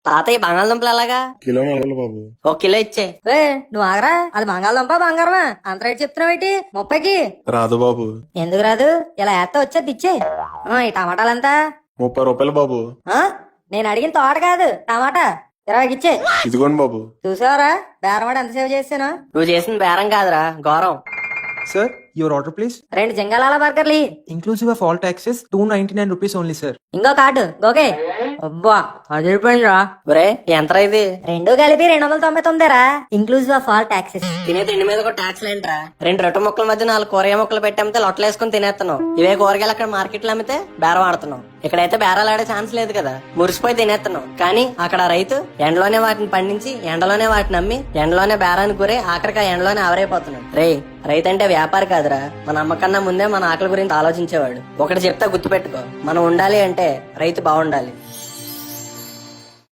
తాతయ్య బంగాళదుంపలు ఎలాగా? కిలో 40 బాబు. 1 కిలో ఇచ్చే. నువ్వు ఆగరా, అది బంగాళదుంప బంగారమా? అంత రేట్ చెప్తున్నావేటి? 30కి రాదు బాబు. ఎందుకు రాదు? ఇలా వేస్తే వచ్చేది ఇచ్చే. ఈ టమాటాలంతా 30 రూపాయలు బాబు. నేను అడిగిన తోట కాదు టమాటా, 20కి ఇచ్చే. ఇదిగోండి బాబు. చూసావరా బేరవాడు ఎంత సేవ్ చేసాను? నువ్వు చేసిన బేరం కాదురా, ఘోరం. Sir, your order please. 2 జింగాలాల బర్గర్లు. Inclusive of all taxes, 299 rupees only, sir. ఇంకో కార్డు ఓకే. అబ్బా అదిరిపోయిందిరా. ఒరే ఎంత ఇది? 2 కలిపి 299 రా, ఇంక్లూజివ్ ఆఫ్ ఆల్ టాక్సెస్. తినే తిండి మీద కూడా ట్యాక్స్ లేంట్రా? 2 రొట్టె ముక్కల మధ్య 4 కూరగాయ ముక్కలు పెట్టి అమ్మితే లొట్టలేసుకుని తినేస్తున్నావు. ఇవే కూరగాయలు అక్కడ మార్కెట్ లో అమ్మితే బేరం ఆడుతున్నావు. ఇక్కడైతే బేరాలు ఆడే ఛాన్స్ లేదు కదా, మురిసిపోయి తినేస్తున్నావు. కానీ అక్కడ రైతు ఎండలోనే వాటిని పండించి ఎండలోనే వాటిని అమ్మి ఎండలోనే బేరానికి గురై ఆఖరిగా ఎండలోనే ఆవరైపోతున్నాడు. రైతు అంటే వ్యాపారి కాదురా, మన అమ్మకన్నా ముందే మన ఆకలి గురించి ఆలోచించేవాడు. ఒకటి చెప్తా గుర్తుపెట్టుకో, మనం ఉండాలి అంటే రైతు బాగుండాలి.